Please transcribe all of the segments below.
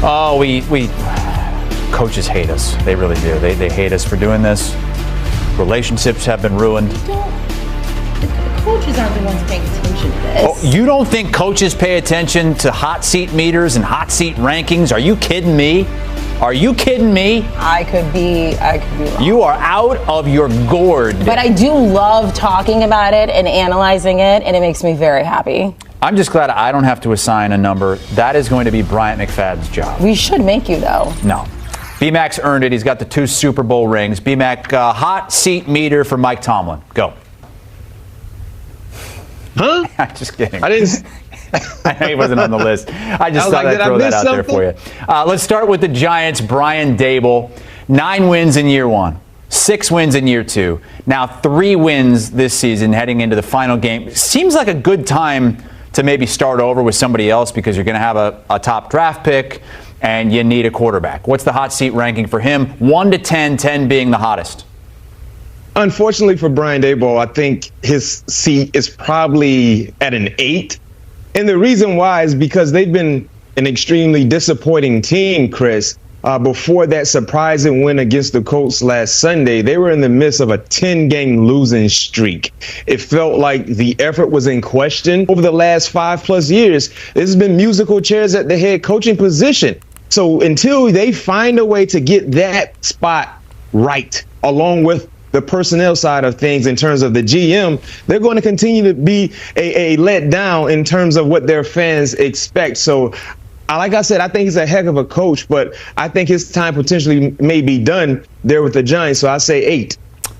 Oh, we coaches hate us. They really do. They hate us for doing this. Relationships have been ruined. The coaches aren't the ones paying attention to this. Oh, you don't think coaches pay attention to hot seat meters and hot seat rankings? Are you kidding me? Are you kidding me? I could be wrong. You are out of your gourd. But I do love talking about it and analyzing it, and it makes me very happy. I'm just glad I don't have to assign a number. That is going to be Bryant McFadden's job. We should make you, though. No. B-Mac's earned it. He's got the 2 Super Bowl rings. B-Mac, hot seat meter for Mike Tomlin. Go. Huh? Just kidding. I didn't. I know he wasn't on the list. I just thought I'd throw that out there for you. Let's start with the Giants. Brian Daboll, 9 wins in year 1, 6 wins in year 2. Now 3 wins this season heading into the final game. Seems like a good time to maybe start over with somebody else because you're going to have a top draft pick and you need a quarterback. What's the hot seat ranking for him? 1 to 10, 10 being the hottest. Unfortunately for Brian Daboll, I think his seat is probably at an 8. And the reason why is because they've been an extremely disappointing team, Chris. Before that surprising win against the Colts last Sunday, they were in the midst of a 10-game losing streak. It felt like the effort was in question. Over the last 5+ years, there's been musical chairs at the head coaching position. So until they find a way to get that spot right, along with the personnel side of things in terms of the GM, they're going to continue to be a letdown in terms of what their fans expect. So, like I said, I think he's a heck of a coach, but I think his time potentially may be done there with the Giants. So I say 8.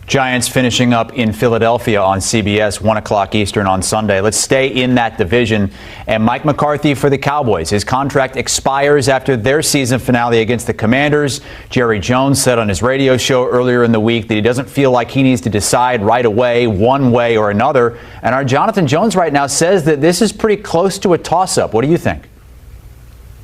Giants finishing up in Philadelphia on CBS, 1 o'clock Eastern on Sunday. Let's stay in that division. And Mike McCarthy for the Cowboys. His contract expires after their season finale against the Commanders. Jerry Jones said on his radio show earlier in the week that he doesn't feel like he needs to decide right away, one way or another. And our Jonathan Jones right now says that this is pretty close to a toss-up. What do you think?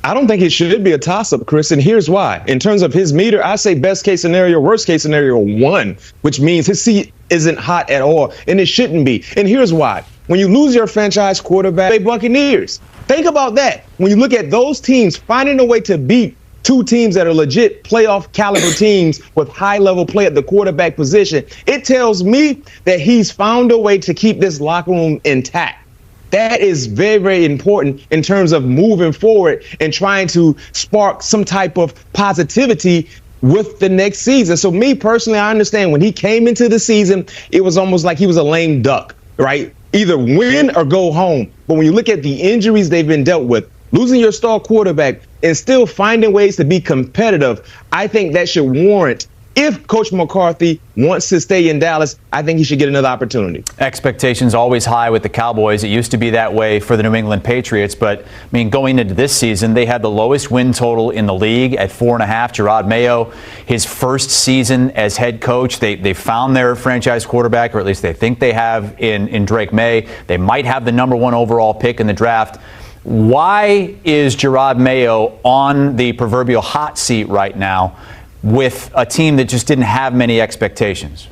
I don't think it should be a toss-up, Chris, and here's why. In terms of his meter, I say best case scenario, worst case scenario 1, which means his seat isn't hot at all, and it shouldn't be. And here's why. When you lose your franchise quarterback, the Buccaneers, think about that. When you look at those teams finding a way to beat 2 teams that are legit playoff caliber teams with high-level play at the quarterback position, it tells me that he's found a way to keep this locker room intact. That is very, very important in terms of moving forward and trying to spark some type of positivity with the next season. So me personally, I understand when he came into the season, it was almost like he was a lame duck, right? Either win or go home. But when you look at the injuries they've been dealt with, losing your star quarterback and still finding ways to be competitive, I think that should warrant, if Coach McCarthy wants to stay in Dallas, I think he should get another opportunity. Expectations always high with the Cowboys. It used to be that way for the New England Patriots, but I mean, going into this season, they had the lowest win total in the league at 4.5. Jerod Mayo, his first season as head coach, they found their franchise quarterback, or at least they think they have in Drake May. They might have the number 1 overall pick in the draft. Why is Jerod Mayo on the proverbial hot seat right now with a team that just didn't have many expectations?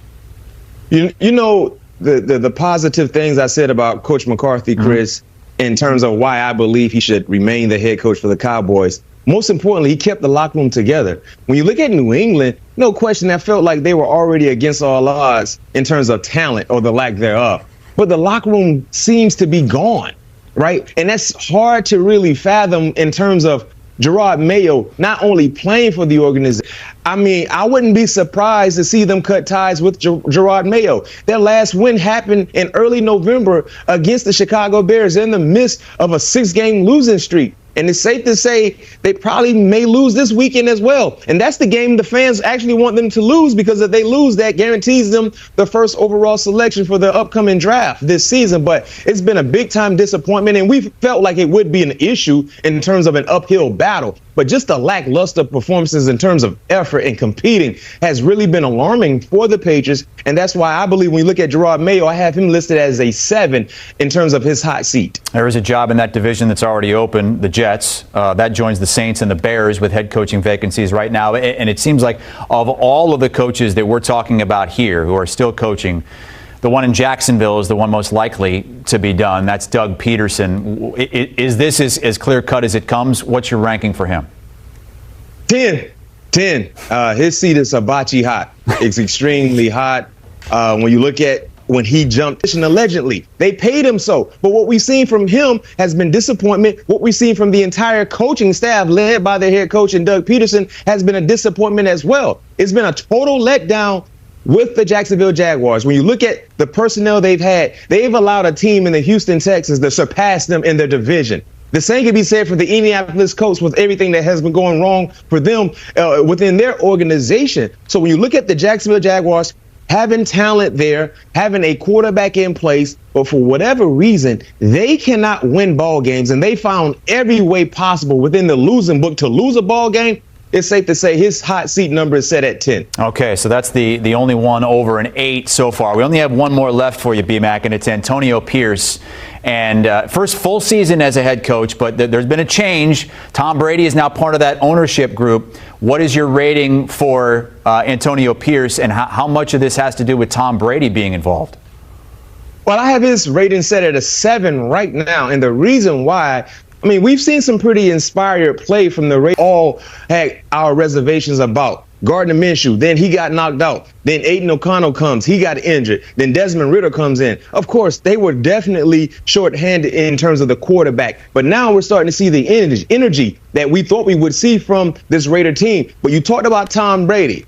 You know, the positive things I said about Coach McCarthy, Chris, in terms of why I believe he should remain the head coach for the Cowboys. Most importantly, he kept the locker room together. When you look at New England, no question, that felt like they were already against all odds in terms of talent or the lack thereof. But the locker room seems to be gone, right? And that's hard to really fathom in terms of Jerod Mayo not only playing for the organization. I mean, I wouldn't be surprised to see them cut ties with Jerod Mayo. Their last win happened in early November against the Chicago Bears in the midst of a 6-game losing streak. And it's safe to say they probably may lose this weekend as well. And that's the game the fans actually want them to lose, because if they lose, that guarantees them the first overall selection for the upcoming draft this season. But it's been a big time disappointment, and we felt like it would be an issue in terms of an uphill battle. But just the lackluster performances in terms of effort and competing has really been alarming for the Patriots. And that's why I believe when you look at Jerod Mayo, I have him listed as a 7 in terms of his hot seat. There is a job in that division that's already open, the Jets. That joins the Saints and the Bears with head coaching vacancies right now. And it seems like of all of the coaches that we're talking about here who are still coaching, the one in Jacksonville is the one most likely to be done. That's Doug Pederson. Is this as clear-cut as it comes? What's your ranking for him? 10. His seat is hibachi hot. It's extremely hot. When you look at when he jumped, and allegedly they paid him so. But what we've seen from him has been disappointment. What we've seen from the entire coaching staff led by their head coach and Doug Pederson has been a disappointment as well. It's been a total letdown with the Jacksonville Jaguars. When you look at the personnel they've had, they've allowed a team in the Houston Texans to surpass them in their division. The same can be said for the Indianapolis Colts with everything that has been going wrong for them within their organization. So when you look at the Jacksonville Jaguars, having talent there, having a quarterback in place, but for whatever reason, they cannot win ball games, and they found every way possible within the losing book to lose a ball game. It's safe to say his hot seat number is set at 10. Okay, so that's the only one over an 8 so far. We only have one more left for you, B-Mac, and it's Antonio Pierce. And first full season as a head coach, but there's been a change. Tom Brady is now part of that ownership group. What is your rating for Antonio Pierce, and how much of this has to do with Tom Brady being involved? Well, I have his rating set at a 7 right now, and the reason why, I mean, we've seen some pretty inspired play from the Raiders. All had our reservations about Gardner Minshew. Then he got knocked out. Then Aiden O'Connell comes. He got injured. Then Desmond Ridder comes in. Of course, they were definitely shorthanded in terms of the quarterback. But now we're starting to see the energy that we thought we would see from this Raider team. But you talked about Tom Brady.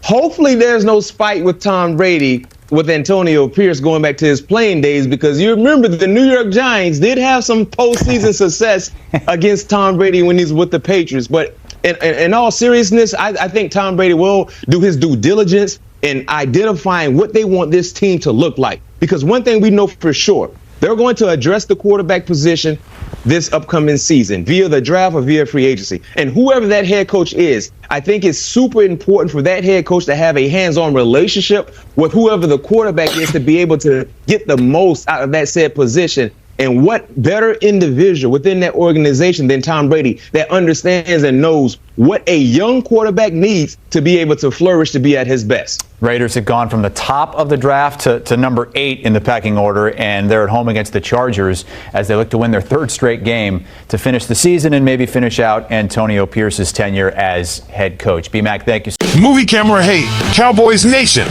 Hopefully there's no spite with Tom Brady with Antonio Pierce going back to his playing days, because you remember the New York Giants did have some postseason success against Tom Brady when he's with the Patriots. But in all seriousness, I think Tom Brady will do his due diligence in identifying what they want this team to look like. Because one thing we know for sure, they're going to address the quarterback position this upcoming season via the draft or via free agency. And whoever that head coach is, I think it's super important for that head coach to have a hands-on relationship with whoever the quarterback is to be able to get the most out of that said position. And what better individual within that organization than Tom Brady that understands and knows what a young quarterback needs to be able to flourish, to be at his best. Raiders have gone from the top of the draft to number 8 in the pecking order, and they're at home against the Chargers as they look to win their 3rd straight game to finish the season and maybe finish out Antonio Pierce's tenure as head coach. B-Mac, thank you. Movie camera, hey, Cowboys Nation.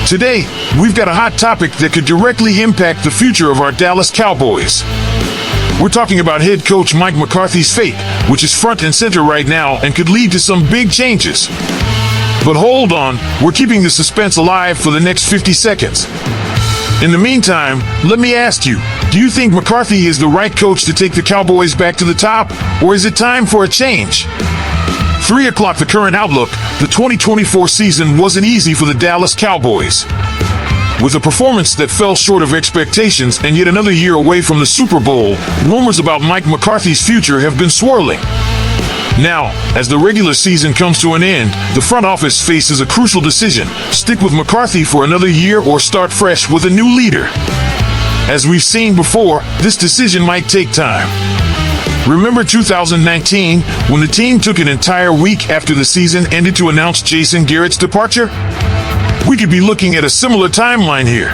Today, we've got a hot topic that could directly impact the future of our Dallas Cowboys. We're talking about head coach Mike McCarthy's fate, which is front and center right now and could lead to some big changes. But hold on, we're keeping the suspense alive for the next 50 seconds. In the meantime, let me ask you, do you think McCarthy is the right coach to take the Cowboys back to the top, or is it time for a change? 3 o'clock, the current outlook. The 2024 season wasn't easy for the Dallas Cowboys. With a performance that fell short of expectations and yet another year away from the Super Bowl, rumors about Mike McCarthy's future have been swirling. Now, as the regular season comes to an end, the front office faces a crucial decision: stick with McCarthy for another year or start fresh with a new leader. As we've seen before, this decision might take time. Remember 2019, when the team took an entire week after the season ended to announce Jason Garrett's departure? We could be looking at a similar timeline here.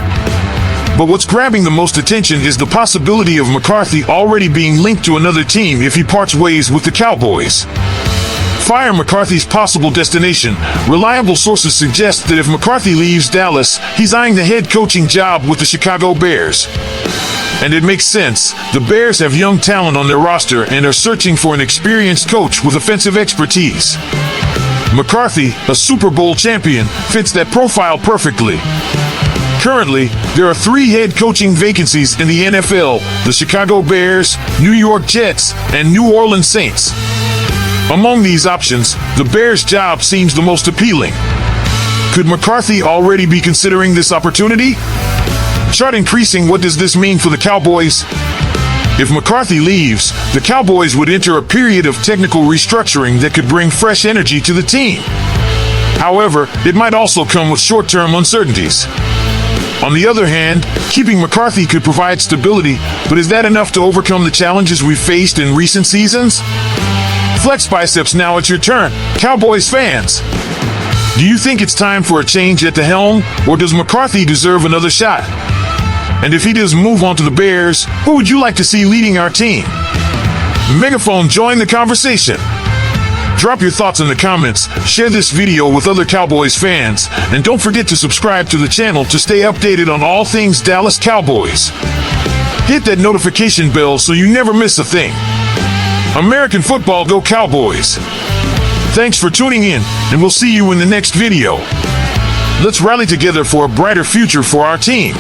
But what's grabbing the most attention is the possibility of McCarthy already being linked to another team if he parts ways with the Cowboys. Fire McCarthy's possible destination. Reliable sources suggest that if McCarthy leaves Dallas, he's eyeing the head coaching job with the Chicago Bears. And it makes sense. The Bears have young talent on their roster and are searching for an experienced coach with offensive expertise. McCarthy, a Super Bowl champion, fits that profile perfectly. Currently, there are 3 head coaching vacancies in the NFL: the Chicago Bears, New York Jets, and New Orleans Saints. Among these options, the Bears' job seems the most appealing. Could McCarthy already be considering this opportunity? Chart increasing, what does this mean for the Cowboys? If McCarthy leaves, the Cowboys would enter a period of technical restructuring that could bring fresh energy to the team. However, it might also come with short-term uncertainties. On the other hand, keeping McCarthy could provide stability, but is that enough to overcome the challenges we've faced in recent seasons? Flex Biceps, now it's your turn. Cowboys fans, do you think it's time for a change at the helm, or does McCarthy deserve another shot? And if he does move on to the Bears, who would you like to see leading our team? Megaphone, join the conversation. Drop your thoughts in the comments, share this video with other Cowboys fans, and don't forget to subscribe to the channel to stay updated on all things Dallas Cowboys. Hit that notification bell so you never miss a thing. American football, go Cowboys! Thanks for tuning in, and we'll see you in the next video. Let's rally together for a brighter future for our team.